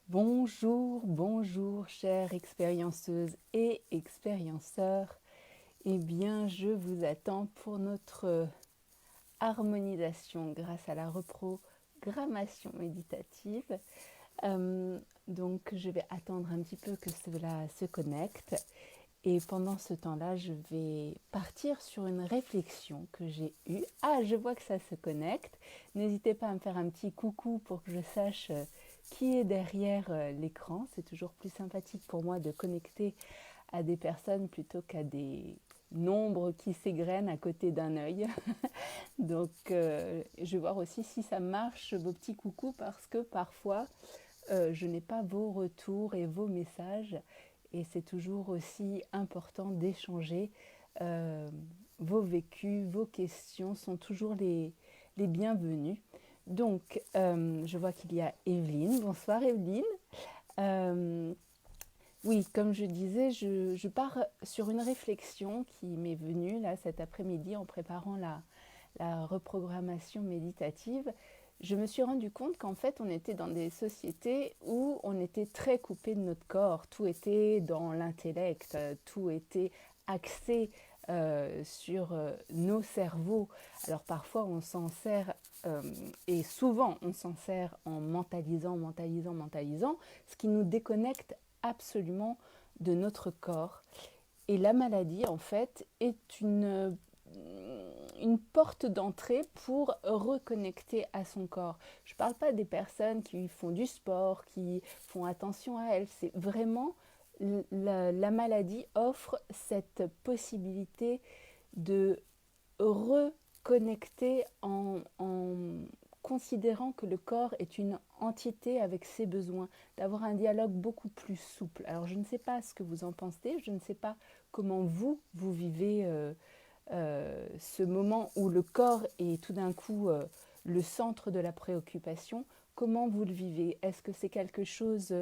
Bonjour, bonjour, chères expérienceuses et expérienceurs. Eh bien, je vous attends pour notre harmonisation grâce à la reprogrammation méditative. Donc, je vais attendre un petit peu que cela se connecte. Et pendant ce temps-là, je vais partir sur une réflexion que j'ai eue. Ah, je vois que ça se connecte. N'hésitez pas à me faire un petit coucou pour que je sache qui est derrière l'écran. C'est toujours plus sympathique pour moi de connecter à des personnes plutôt qu'à des nombres qui s'égrènent à côté d'un œil. Donc, je vais voir aussi si ça marche, vos petits coucous, parce que parfois, je n'ai pas vos retours et vos messages. Et c'est toujours aussi important d'échanger. Euh, Vos vécus, vos questions sont toujours les bienvenus. Donc, je vois qu'il y a Evelyne. Bonsoir Evelyne. Euh, oui, comme je disais, je pars sur une réflexion qui m'est venue là cet après-midi en préparant la reprogrammation méditative. Je me suis rendu compte qu'en fait, on était dans des sociétés où on était très coupé de notre corps. Tout était dans l'intellect, tout était axé sur nos cerveaux. Alors parfois, on s'en sert, et souvent, on s'en sert en mentalisant, ce qui nous déconnecte absolument de notre corps. Et la maladie, en fait, est une porte d'entrée pour reconnecter à son corps. Je ne parle pas des personnes qui font du sport, qui font attention à elles. C'est vraiment la maladie offre cette possibilité de reconnecter en considérant que le corps est une entité avec ses besoins, d'avoir un dialogue beaucoup plus souple. Alors je ne sais pas ce que vous en pensez, je ne sais pas comment vous vivez ce moment où le corps est tout d'un coup le centre de la préoccupation. Comment vous le vivez? Est-ce que c'est quelque chose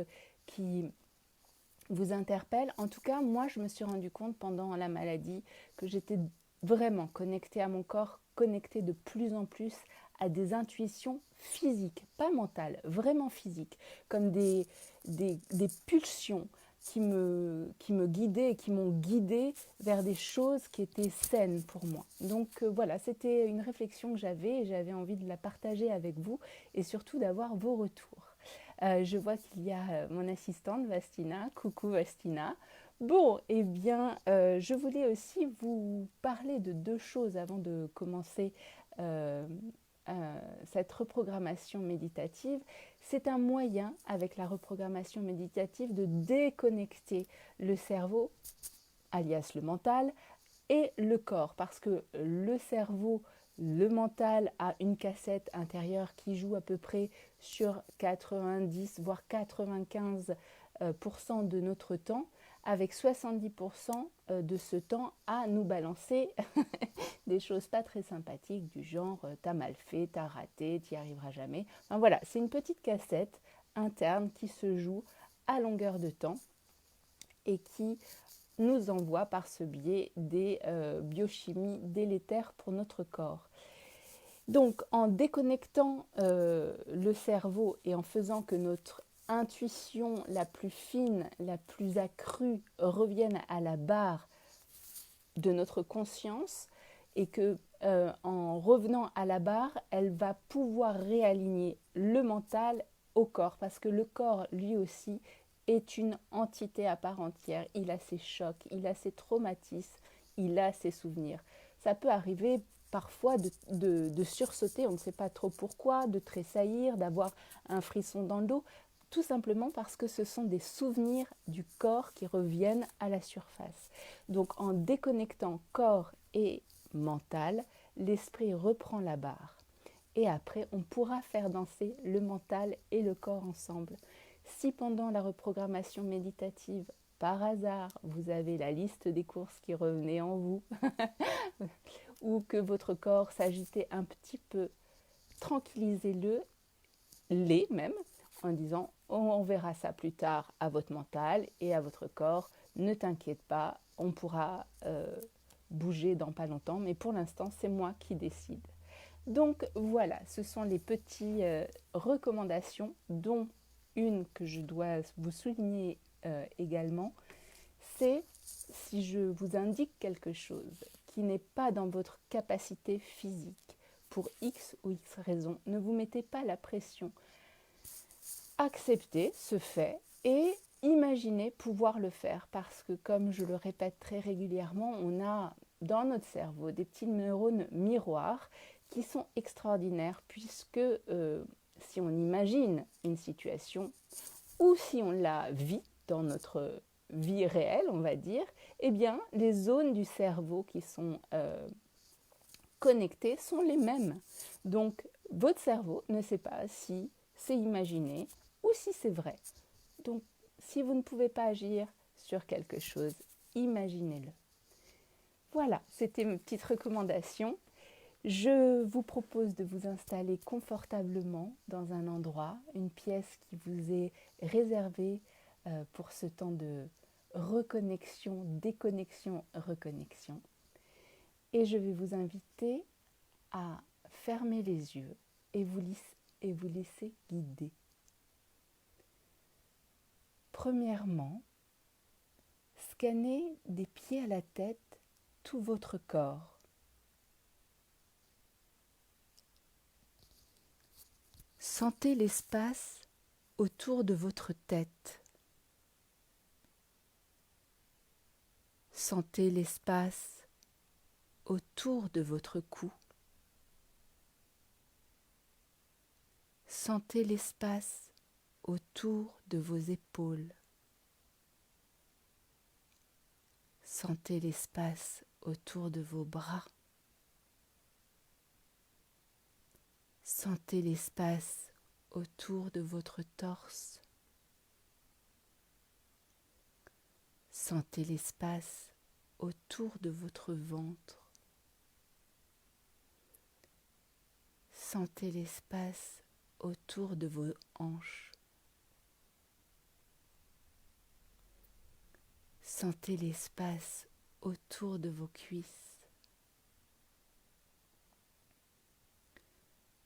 qui vous interpelle? En tout cas, moi, je me suis rendu compte pendant la maladie que j'étais vraiment connectée à mon corps, connectée de plus en plus à des intuitions physiques, pas mentales, vraiment physiques, comme des pulsions qui me guidaient et qui m'ont guidée vers des choses qui étaient saines pour moi. Donc voilà, c'était une réflexion que j'avais et j'avais envie de la partager avec vous et surtout d'avoir vos retours. Je vois qu'il y a mon assistante Vastina. Coucou Vastina. Bon, eh bien, je voulais aussi vous parler de deux choses avant de commencer euh, cette reprogrammation méditative. C'est un moyen, avec la reprogrammation méditative, de déconnecter le cerveau, alias le mental, et le corps, parce que le cerveau, le mental a une cassette intérieure qui joue à peu près sur 90 voire 95% de notre temps, avec 70% de ce temps à nous balancer des choses pas très sympathiques du genre t'as mal fait, t'as raté, t'y arriveras jamais. Enfin, voilà, c'est une petite cassette interne qui se joue à longueur de temps et qui nous envoie par ce biais des biochimies délétères pour notre corps. Donc en déconnectant le cerveau et en faisant que notre intuition la plus fine, la plus accrue revienne à la barre de notre conscience et que en revenant à la barre, elle va pouvoir réaligner le mental au corps parce que le corps lui aussi est une entité à part entière. Il a ses chocs, il a ses traumatismes, il a ses souvenirs. Ça peut arriver parfois de sursauter, on ne sait pas trop pourquoi, de tressaillir, d'avoir un frisson dans le dos, tout simplement parce que ce sont des souvenirs du corps qui reviennent à la surface. Donc en déconnectant corps et mental, l'esprit reprend la barre. Et après, on pourra faire danser le mental et le corps ensemble. Si pendant la reprogrammation méditative, par hasard, vous avez la liste des courses qui revenait en vous, ou que votre corps s'agitait un petit peu, tranquillisez-le, les même, en disant on verra ça plus tard à votre mental et à votre corps, ne t'inquiète pas, on pourra bouger dans pas longtemps, mais pour l'instant c'est moi qui décide. Donc voilà, ce sont les petites recommandations dont une que je dois vous souligner également, c'est si je vous indique quelque chose qui n'est pas dans votre capacité physique, pour X ou X raison, ne vous mettez pas la pression. Acceptez ce fait et imaginez pouvoir le faire parce que, comme je le répète très régulièrement, on a dans notre cerveau des petits neurones miroirs qui sont extraordinaires puisque si on imagine une situation ou si on la vit dans notre vie réelle, on va dire, eh bien, les zones du cerveau qui sont connectées sont les mêmes. Donc, votre cerveau ne sait pas si c'est imaginé ou si c'est vrai. Donc, si vous ne pouvez pas agir sur quelque chose, imaginez-le. Voilà, c'était mes petites recommandations. Je vous propose de vous installer confortablement dans un endroit, une pièce qui vous est réservée pour ce temps de reconnexion, déconnexion, reconnexion. Et je vais vous inviter à fermer les yeux et vous laisser guider. Premièrement, scannez des pieds à la tête tout votre corps. Sentez l'espace autour de votre tête. Sentez l'espace autour de votre cou. Sentez l'espace autour de vos épaules. Sentez l'espace autour de vos bras. Sentez l'espace autour de votre torse. Sentez l'espace autour de votre ventre. Sentez l'espace autour de vos hanches. Sentez l'espace autour de vos cuisses.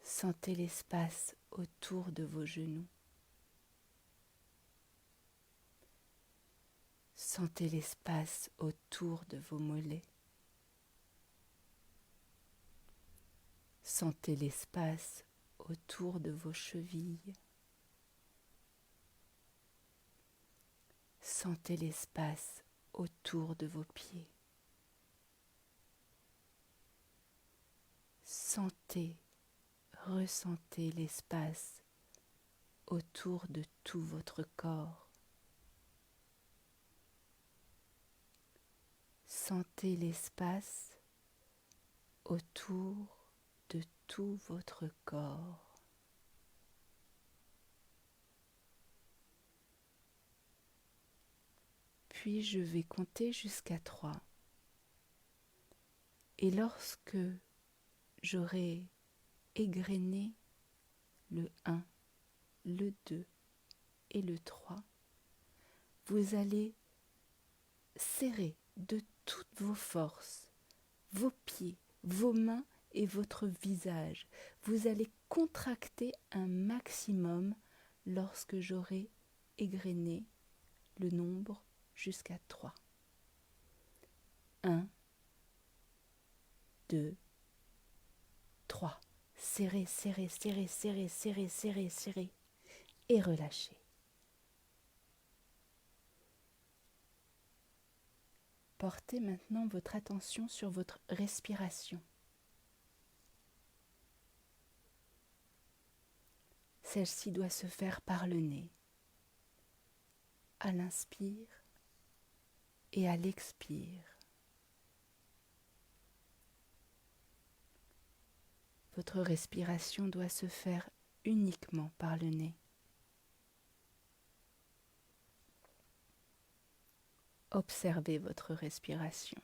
Sentez l'espace autour de vos genoux. Sentez l'espace autour de vos mollets. Sentez l'espace autour de vos chevilles. Sentez l'espace autour de vos pieds. Sentez, ressentez l'espace autour de tout votre corps. Sentez l'espace autour de tout votre corps. Puis je vais compter jusqu'à 3. Et lorsque j'aurai égrené le 1, le 2 et le 3, vous allez serrer de toutes vos forces vos pieds, vos mains et votre visage. Vous allez contracter un maximum lorsque j'aurai égrené le nombre jusqu'à 3. 1, 2, 3. Serrez, serrez, serrez, serrez, serrez, serrez, serrez et relâchez. Portez maintenant votre attention sur votre respiration. Celle-ci doit se faire par le nez, à l'inspire et à l'expire. Votre respiration doit se faire uniquement par le nez. Observez votre respiration.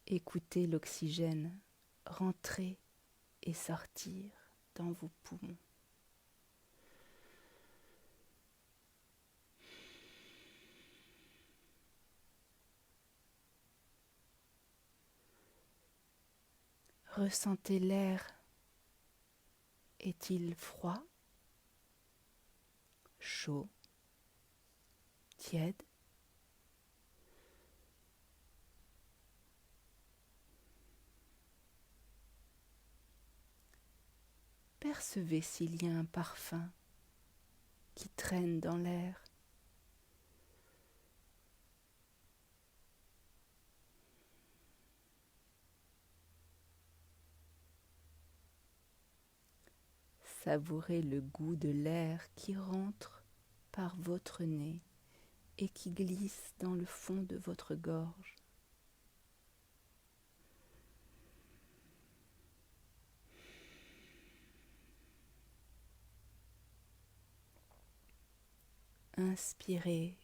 Écoutez l'oxygène rentrer et sortir dans vos poumons. Ressentez l'air Est-il froid, chaud, tiède? Percevez s'il y a un parfum qui traîne dans l'air. Savourez le goût de l'air qui rentre par votre nez et qui glisse dans le fond de votre gorge. Inspirez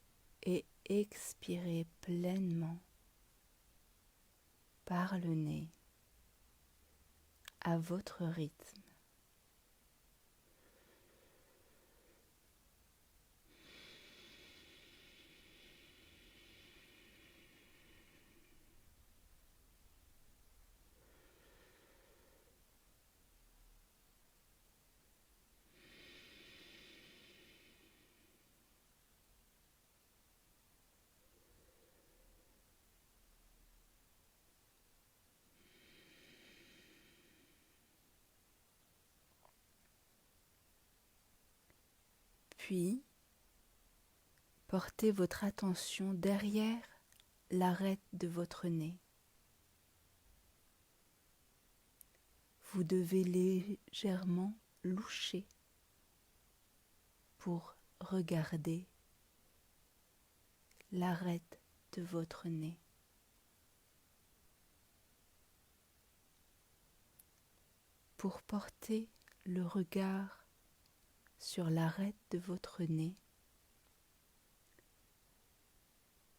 et expirez pleinement par le nez à votre rythme. Puis, portez votre attention derrière l'arête de votre nez. Vous devez légèrement loucher pour regarder l'arête de votre nez. Pour porter le regard sur l'arête de votre nez,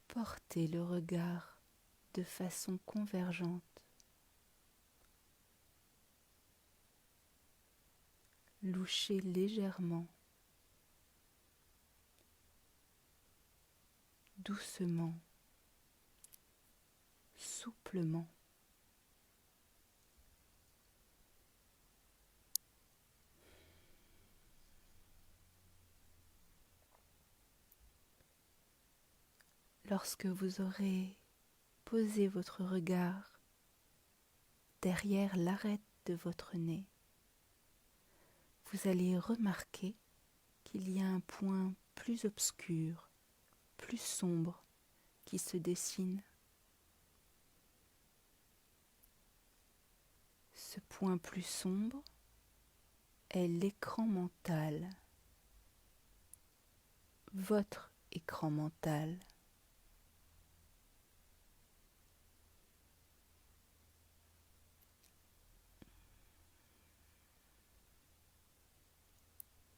portez le regard de façon convergente. Louchez légèrement, doucement, souplement. Lorsque vous aurez posé votre regard derrière l'arête de votre nez, vous allez remarquer qu'il y a un point plus obscur, plus sombre qui se dessine. Ce point plus sombre est l'écran mental, votre écran mental.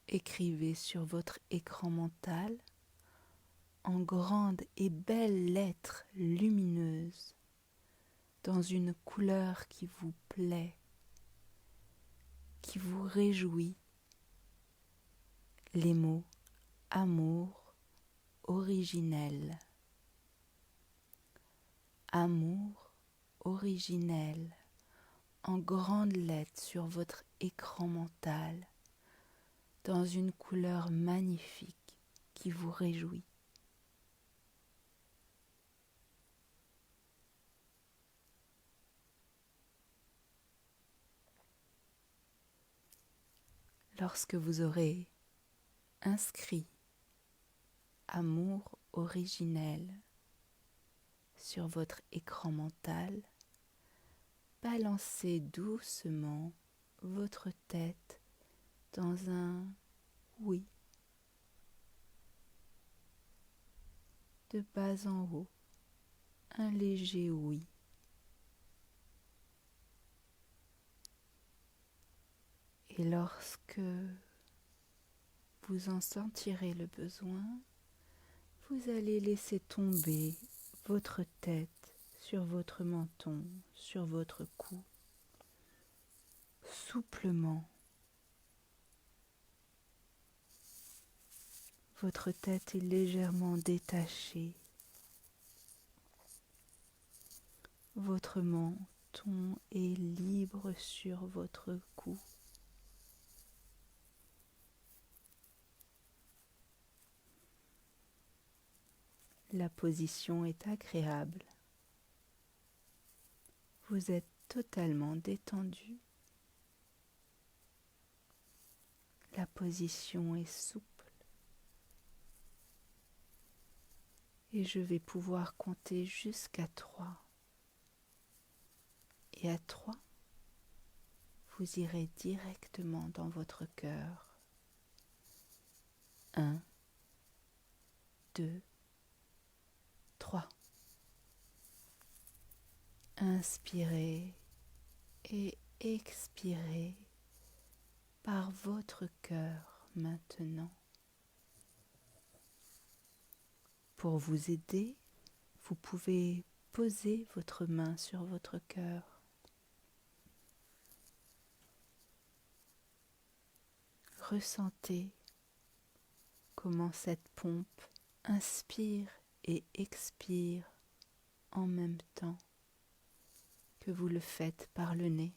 Écrivez sur votre écran mental en grandes et belles lettres lumineuses, dans une couleur qui vous plaît, qui vous réjouit, les mots amour originel. Amour originel en grandes lettres sur votre écran mental, dans une couleur magnifique qui vous réjouit. Lorsque vous aurez inscrit amour originel sur votre écran mental, balancez doucement votre tête dans un oui, de bas en haut, un léger oui. Et lorsque vous en sentirez le besoin, vous allez laisser tomber votre tête sur votre menton, sur votre cou, souplement. Votre tête est légèrement détachée. Votre menton est libre sur votre cou. La position est agréable. Vous êtes totalement détendu. La position est souple. Et je vais pouvoir compter jusqu'à 3. Et à 3, vous irez directement dans votre cœur. 1, 2, 3. Inspirez et expirez par votre cœur maintenant. Pour vous aider, vous pouvez poser votre main sur votre cœur. Ressentez comment cette pompe inspire et expire en même temps que vous le faites par le nez.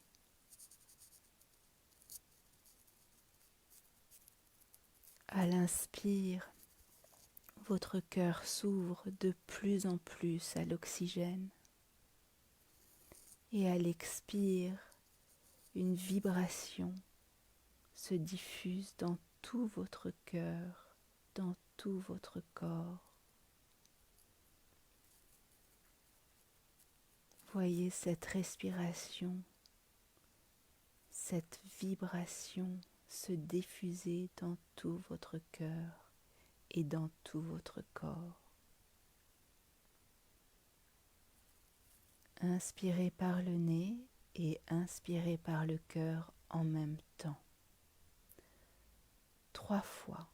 À l'inspire, votre cœur s'ouvre de plus en plus à l'oxygène. Et à l'expire, une vibration se diffuse dans tout votre cœur, dans tout votre corps. Voyez cette respiration, cette vibration se diffuser dans tout votre cœur et dans tout votre corps. Inspirez par le nez et inspirez par le cœur en même temps. 3 fois,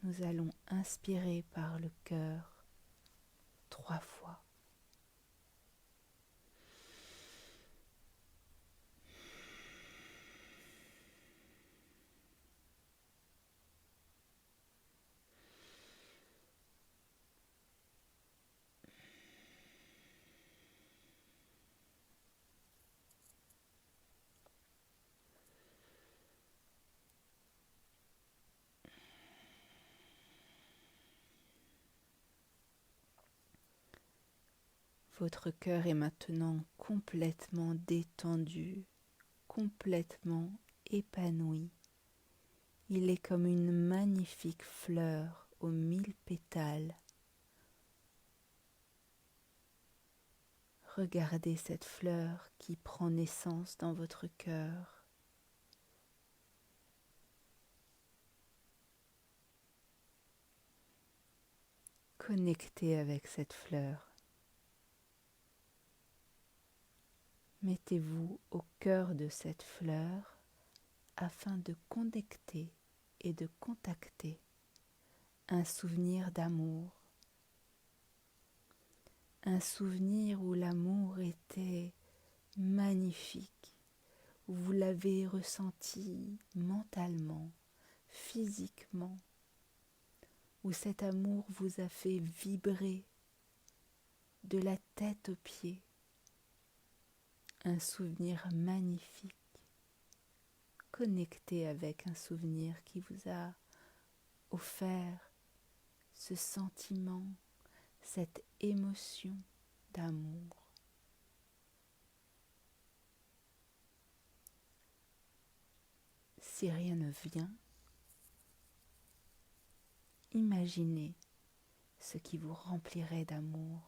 nous allons inspirer par le cœur 3 fois. Votre cœur est maintenant complètement détendu, complètement épanoui. Il est comme une magnifique fleur aux 1000 pétales. Regardez cette fleur qui prend naissance dans votre cœur. Connectez avec cette fleur. Mettez-vous au cœur de cette fleur afin de connecter et de contacter un souvenir d'amour. Un souvenir où l'amour était magnifique, où vous l'avez ressenti mentalement, physiquement, où cet amour vous a fait vibrer de la tête aux pieds. Un souvenir magnifique, connecté avec un souvenir qui vous a offert ce sentiment, cette émotion d'amour. Si rien ne vient, imaginez ce qui vous remplirait d'amour.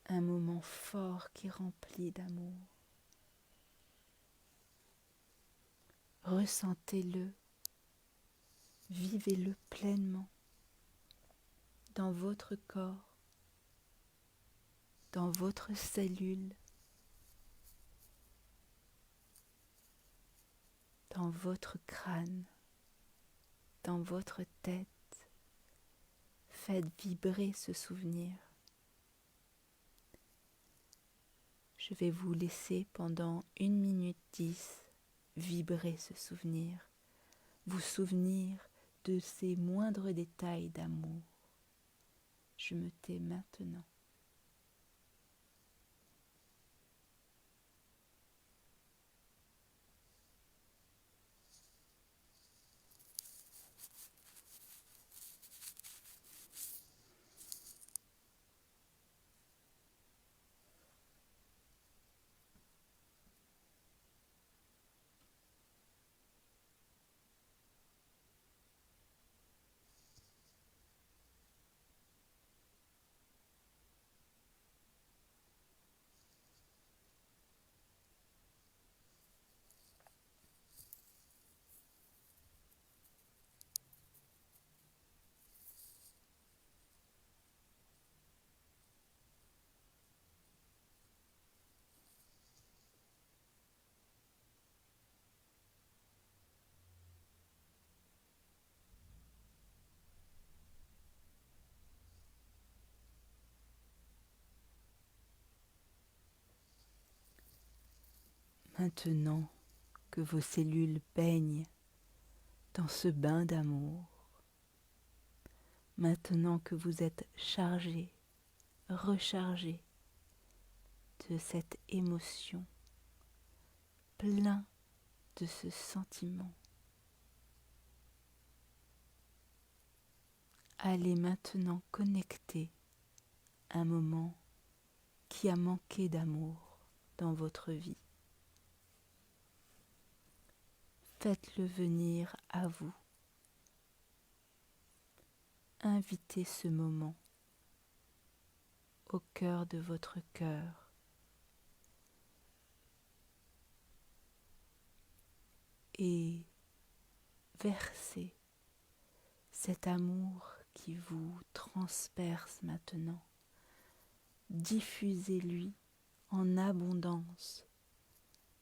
Un moment fort qui remplit d'amour. Ressentez-le, vivez-le pleinement dans votre corps, dans votre cellule, dans votre crâne, dans votre tête. Faites vibrer ce souvenir. Je vais vous laisser pendant 1 minute 10 vibrer ce souvenir, vous souvenir de ces moindres détails d'amour. Je me tais maintenant. Maintenant que vos cellules baignent dans ce bain d'amour, maintenant que vous êtes chargé, rechargé de cette émotion, plein de ce sentiment, allez maintenant connecter un moment qui a manqué d'amour dans votre vie. Faites-le venir à vous. Invitez ce moment au cœur de votre cœur et versez cet amour qui vous transperce maintenant. Diffusez-lui en abondance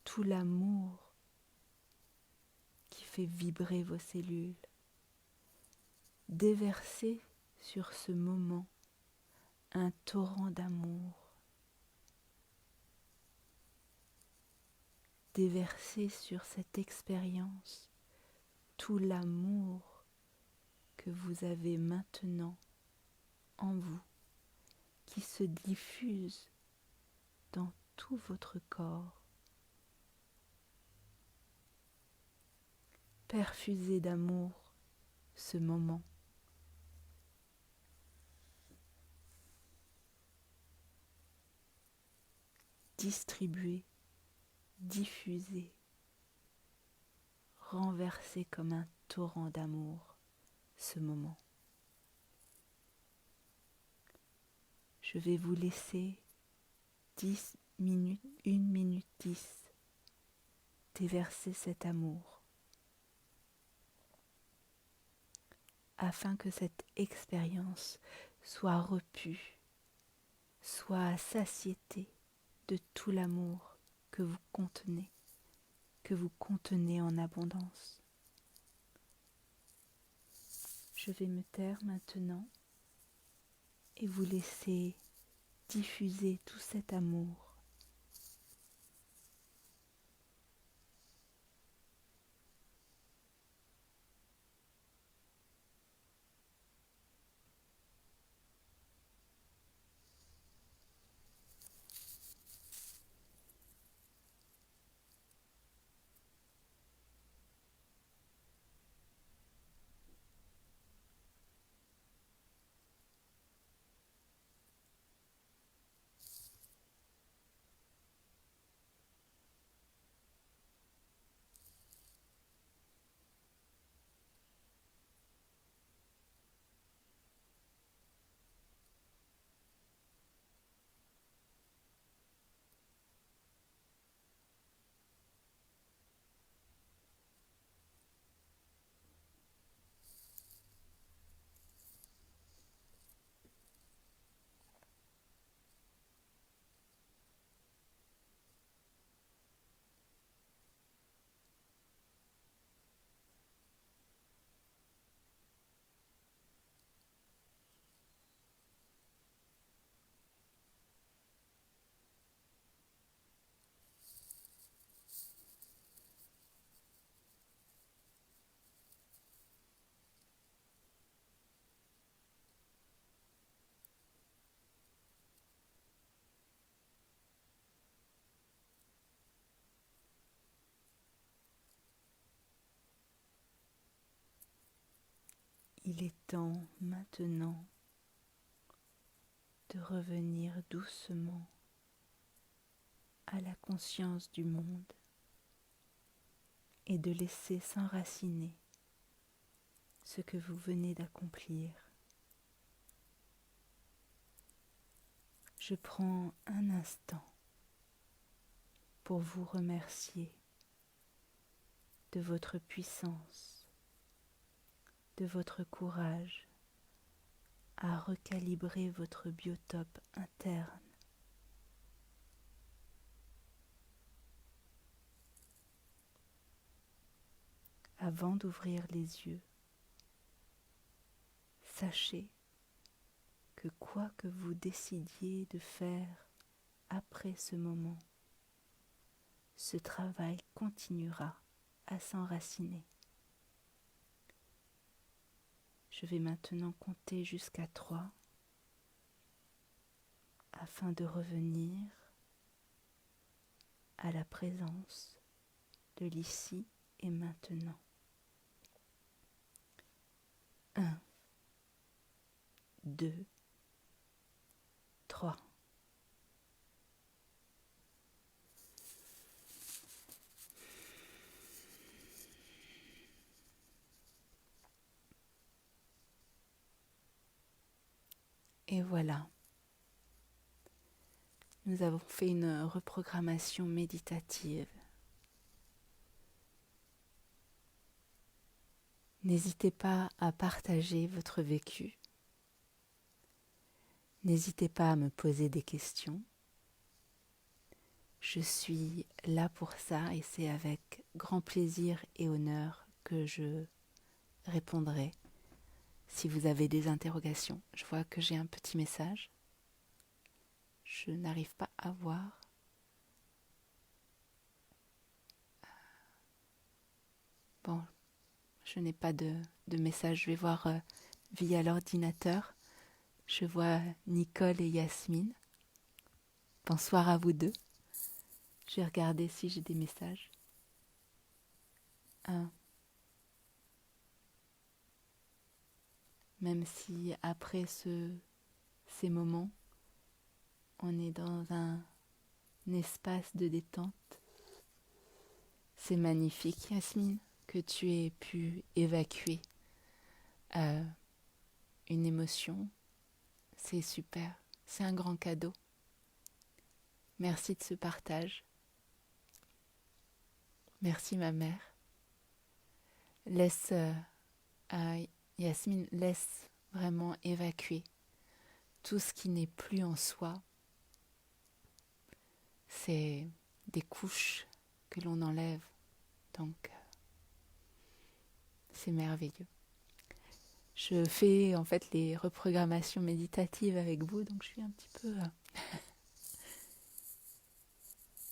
tout l'amour qui fait vibrer vos cellules. Déversez sur ce moment un torrent d'amour. Déversez sur cette expérience tout l'amour que vous avez maintenant en vous, qui se diffuse dans tout votre corps. Perfusez d'amour ce moment. Distribuez, diffusez, renversez comme un torrent d'amour ce moment. Je vais vous laisser 10 minutes, 1 minute 10, déverser cet amour afin que cette expérience soit repue, soit à satiété de tout l'amour que vous contenez en abondance. Je vais me taire maintenant et vous laisser diffuser tout cet amour. Il est temps maintenant de revenir doucement à la conscience du monde et de laisser s'enraciner ce que vous venez d'accomplir. Je prends un instant pour vous remercier de votre puissance, de votre courage à recalibrer votre biotope interne. Avant d'ouvrir les yeux, sachez que quoi que vous décidiez de faire après ce moment ce travail continuera à s'enraciner. Je vais maintenant compter jusqu'à 3 afin de revenir à la présence de l'ici et maintenant. 1, 2, 3. Et voilà, nous avons fait une reprogrammation méditative. N'hésitez pas à partager votre vécu. N'hésitez pas à me poser des questions. Je suis là pour ça et c'est avec grand plaisir et honneur que je répondrai si vous avez des interrogations. Je vois que j'ai un petit message. Je n'arrive pas à voir. Bon, je n'ai pas de message. Je vais voir via l'ordinateur. Je vois Nicole et Yasmine. Bonsoir à vous deux. Je vais regarder si j'ai des messages. Même si après ces moments, on est dans un espace de détente. C'est magnifique, Yasmine, que tu aies pu évacuer une émotion. C'est super, c'est un grand cadeau. Merci de ce partage. Merci ma mère. Yasmine, laisse vraiment évacuer tout ce qui n'est plus en soi. C'est des couches que l'on enlève, donc c'est merveilleux. Je fais en fait les reprogrammations méditatives avec vous, donc je suis un petit peu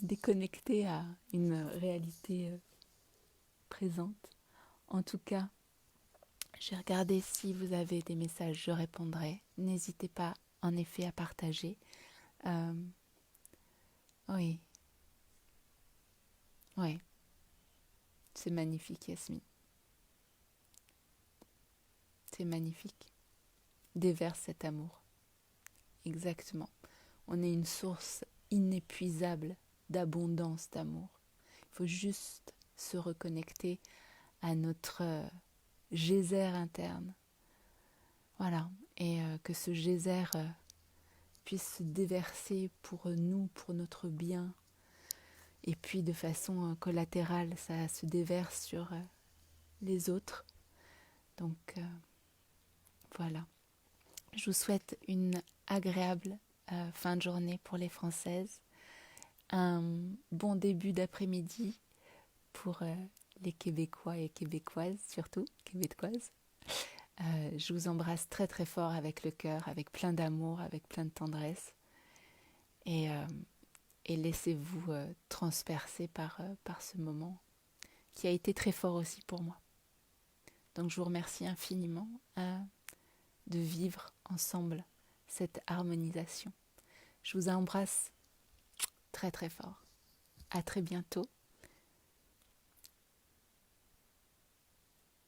déconnectée à une réalité présente. En tout cas, j'ai regardé si vous avez des messages, je répondrai. N'hésitez pas en effet à partager. Oui, c'est magnifique, Yasmine. C'est magnifique. Déverse cet amour. Exactement. On est une source inépuisable d'abondance d'amour. Il faut juste se reconnecter à notre geyser interne. Voilà. Et que ce geyser puisse se déverser pour nous, pour notre bien. Et puis de façon collatérale, ça se déverse sur les autres. Donc voilà. Je vous souhaite une agréable fin de journée pour les Françaises. Un bon début d'après-midi pour les Québécois et Québécoises, surtout Québécoises. Je vous embrasse très très fort avec le cœur, avec plein d'amour, avec plein de tendresse. Et laissez-vous transpercer par ce moment qui a été très fort aussi pour moi. Donc je vous remercie infiniment de vivre ensemble cette harmonisation. Je vous embrasse très très fort. À très bientôt